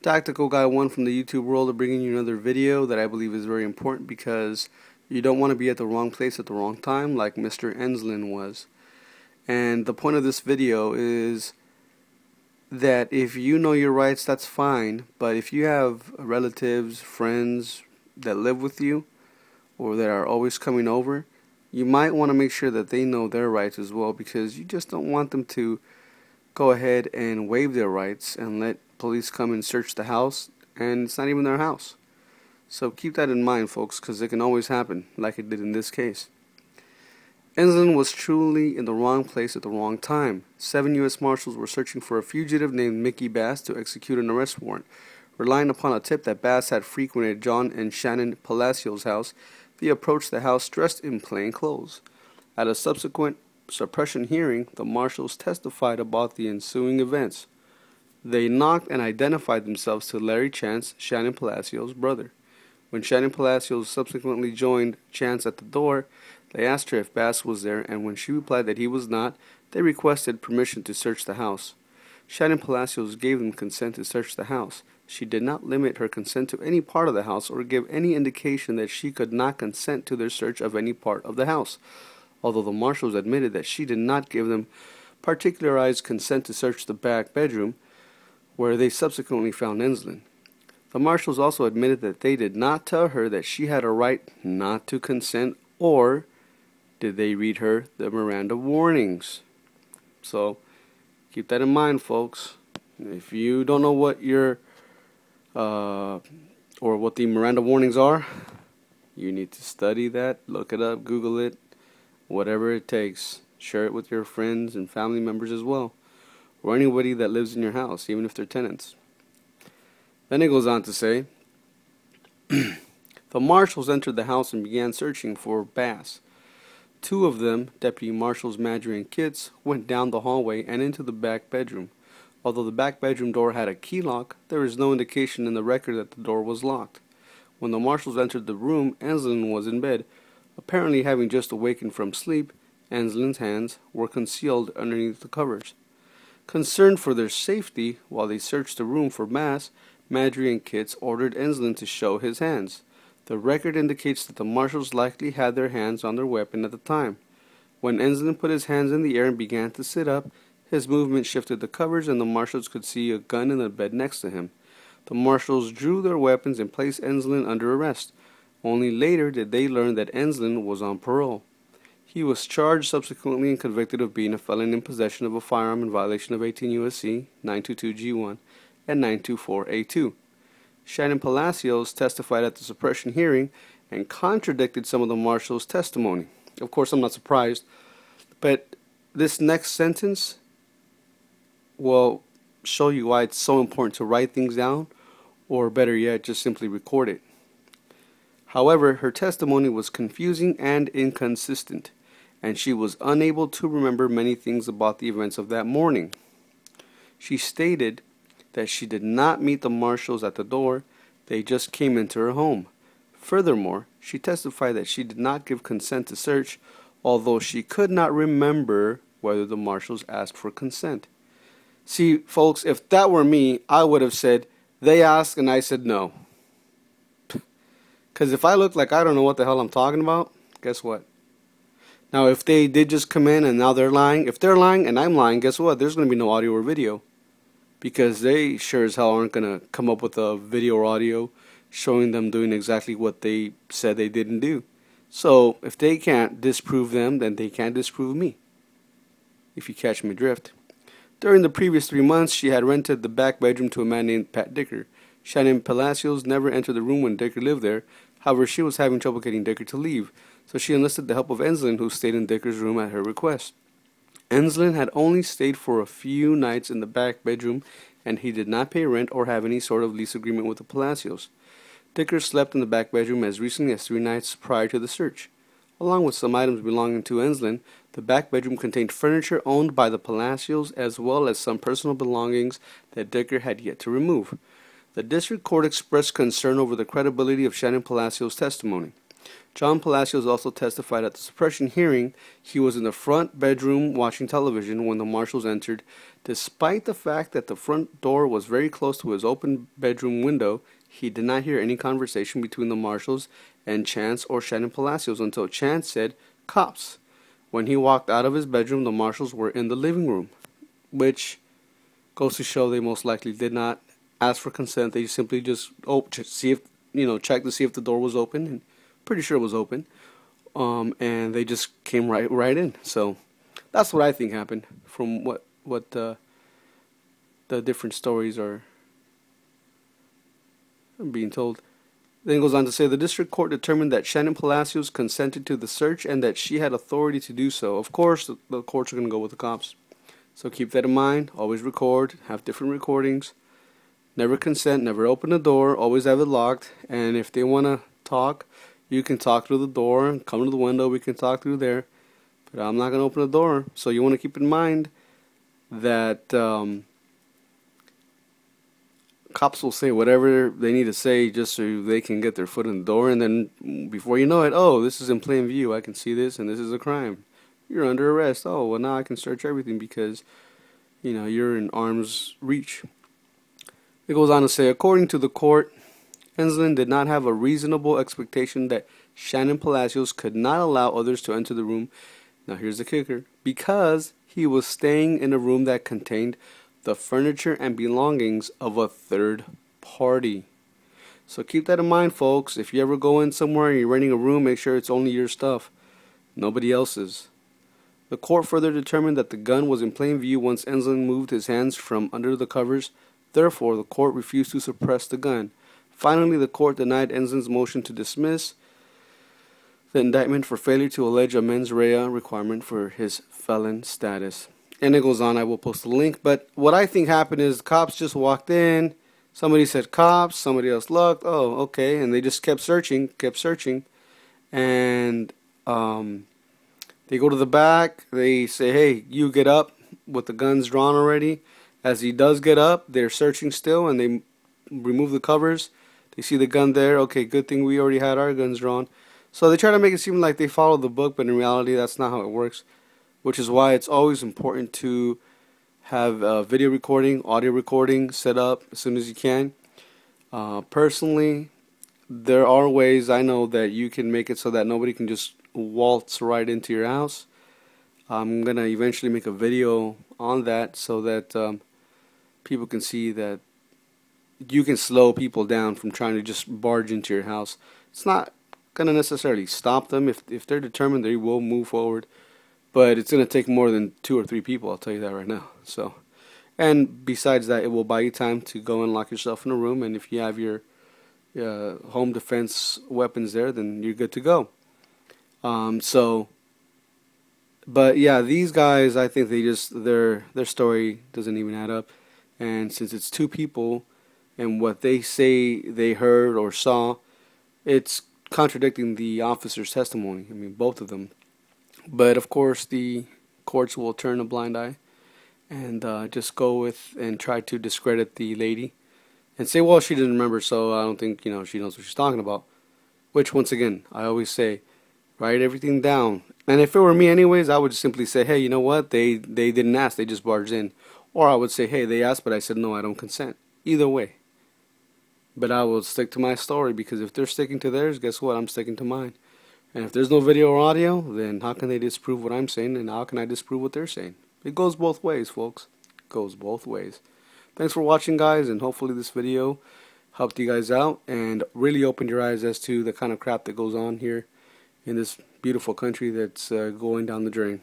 Tactical Guy 1 from the YouTube world, bringing you another video that I believe is very important because you don't want to be at the wrong place at the wrong time like Mr. Enslin was. And the point of this video is that if you know your rights, that's fine, but if you have relatives, friends that live with you or that are always coming over, you might want to make sure that they know their rights as well, because you just don't want them to go ahead and waive their rights and let police come and search the house, and it's not even their house. So keep that in mind, folks, because it can always happen, like it did in this case. Enslin was truly in the wrong place at the wrong time. 7 U.S. Marshals were searching for a fugitive named Mickey Bass to execute an arrest warrant. Relying upon a tip that Bass had frequented John and Shannon Palacios' house, they approached the house dressed in plain clothes. At a subsequent suppression hearing, the marshals testified about the ensuing events. They knocked and identified themselves to Larry Chance, Shannon Palacios' brother. When Shannon Palacios subsequently joined Chance at the door, they asked her if Bass was there, and when she replied that he was not, they requested permission to search the house. Shannon Palacios gave them consent to search the house. She did not limit her consent to any part of the house or give any indication that she could not consent to their search of any part of the house, although the marshals admitted that she did not give them particularized consent to search the back bedroom, where they subsequently found Enslin. The marshals also admitted that they did not tell her that she had a right not to consent, or did they read her the Miranda warnings. So keep that in mind, folks. If you don't know what or what the Miranda warnings are, you need to study that, look it up, Google it, whatever it takes. Share it with your friends and family members as well, or anybody that lives in your house, even if they're tenants. Then it goes on to say, the marshals entered the house and began searching for Bass. 2 of them, Deputy Marshals Madry and Kitts, went down the hallway and into the back bedroom. Although the back bedroom door had a key lock, there is no indication in the record that the door was locked. When the marshals entered the room, Enslin was in bed. Apparently having just awakened from sleep, Enslin's hands were concealed underneath the covers. Concerned for their safety, while they searched the room for Bass, Madry and Kitts ordered Enslin to show his hands. The record indicates that the marshals likely had their hands on their weapon at the time. When Enslin put his hands in the air and began to sit up, his movement shifted the covers and the marshals could see a gun in the bed next to him. The marshals drew their weapons and placed Enslin under arrest. Only later did they learn that Enslin was on parole. He was charged subsequently and convicted of being a felon in possession of a firearm in violation of 18 U.S.C. 922G1 and 924A2. Shannon Palacios testified at the suppression hearing and contradicted some of the marshals' testimony. Of course, I'm not surprised, but this next sentence will show you why it's so important to write things down, or better yet, just simply record it. However, her testimony was confusing and inconsistent, and she was unable to remember many things about the events of that morning. She stated that she did not meet the marshals at the door, they just came into her home. Furthermore, she testified that she did not give consent to search, although she could not remember whether the marshals asked for consent. See, folks, if that were me, I would have said, they asked and I said no. Because if I look like I don't know what the hell I'm talking about, guess what? Now, if they did just come in and now they're lying, if they're lying and I'm lying, guess what? There's going to be no audio or video. Because they sure as hell aren't going to come up with a video or audio showing them doing exactly what they said they didn't do. So, if they can't disprove them, then they can't disprove me. If you catch my drift. During the previous 3 months, she had rented the back bedroom to a man named Pat Dicker. Shannon Palacios never entered the room when Dicker lived there. However, she was having trouble getting Dicker to leave, so she enlisted the help of Enslin, who stayed in Dicker's room at her request. Enslin had only stayed for a few nights in the back bedroom, and he did not pay rent or have any sort of lease agreement with the Palacios. Dicker slept in the back bedroom as recently as 3 nights prior to the search. Along with some items belonging to Enslin, the back bedroom contained furniture owned by the Palacios as well as some personal belongings that Dicker had yet to remove. The district court expressed concern over the credibility of Shannon Palacios' testimony. John Palacios also testified at the suppression hearing he was in the front bedroom watching television when the marshals entered. Despite the fact that the front door was very close to his open bedroom window, he did not hear any conversation between the marshals and Chance or Shannon Palacios until Chance said, "Cops." When he walked out of his bedroom, the marshals were in the living room, which goes to show they most likely did not ask for consent. They simply just see if check to see if the door was open, and pretty sure it was open. And they just came right in. So that's what I think happened from what the different stories are being told. Then it goes on to say the district court determined that Shannon Palacios consented to the search and that she had authority to do so. Of course, the courts are going to go with the cops. So keep that in mind. Always record, have different recordings. Never consent, never open the door, always have it locked. And if they want to talk, you can talk through the door, come to the window, we can talk through there. But I'm not going to open the door. So you want to keep in mind that cops will say whatever they need to say just so they can get their foot in the door, and then before you know it, oh, this is in plain view, I can see this, and this is a crime. You're under arrest. Oh, well, now I can search everything because, you're in arm's reach. It goes on to say, according to the court, Enslin did not have a reasonable expectation that Shannon Palacios could not allow others to enter the room. Now here's the kicker. Because he was staying in a room that contained the furniture and belongings of a third party. So keep that in mind, folks. If you ever go in somewhere and you're renting a room, make sure it's only your stuff, nobody else's. The court further determined that the gun was in plain view once Enslin moved his hands from under the covers. Therefore, the court refused to suppress the gun. Finally, the court denied Enslin's motion to dismiss the indictment for failure to allege a mens rea requirement for his felon status. And it goes on, I will post a link. But what I think happened is the cops just walked in. Somebody said cops, somebody else looked. Oh, okay. And they just kept searching. And they go to the back. They say, hey, you get up with the guns drawn already. As he does get up, they're searching still, and they remove the covers. They see the gun there. Okay, good thing we already had our guns drawn. So they try to make it seem like they follow the book, but in reality, that's not how it works. Which is why it's always important to have video recording, audio recording set up as soon as you can. Personally, there are ways I know that you can make it so that nobody can just waltz right into your house. I'm going to eventually make a video on that so that people can see that you can slow people down from trying to just barge into your house. It's not going to necessarily stop them. If they're determined, they will move forward. But it's going to take more than 2 or 3 people, I'll tell you that right now. So, and besides that, it will buy you time to go and lock yourself in a room. And if you have your home defense weapons there, then you're good to go. But yeah, these guys, I think they just, their story doesn't even add up. And since it's 2 people, and what they say they heard or saw, it's contradicting the officer's testimony. I mean, both of them. But of course, the courts will turn a blind eye and just go with and try to discredit the lady and say, well, she didn't remember, so I don't think she knows what she's talking about. Which, once again, I always say, write everything down. And if it were me anyways, I would simply say, hey, you know what? They didn't ask, they just barged in. Or I would say, hey, they asked, but I said no, I don't consent. Either way. But I will stick to my story, because if they're sticking to theirs, guess what? I'm sticking to mine. And if there's no video or audio, then how can they disprove what I'm saying, and how can I disprove what they're saying? It goes both ways, folks. It goes both ways. Thanks for watching, guys, and hopefully this video helped you guys out and really opened your eyes as to the kind of crap that goes on here in this beautiful country that's going down the drain.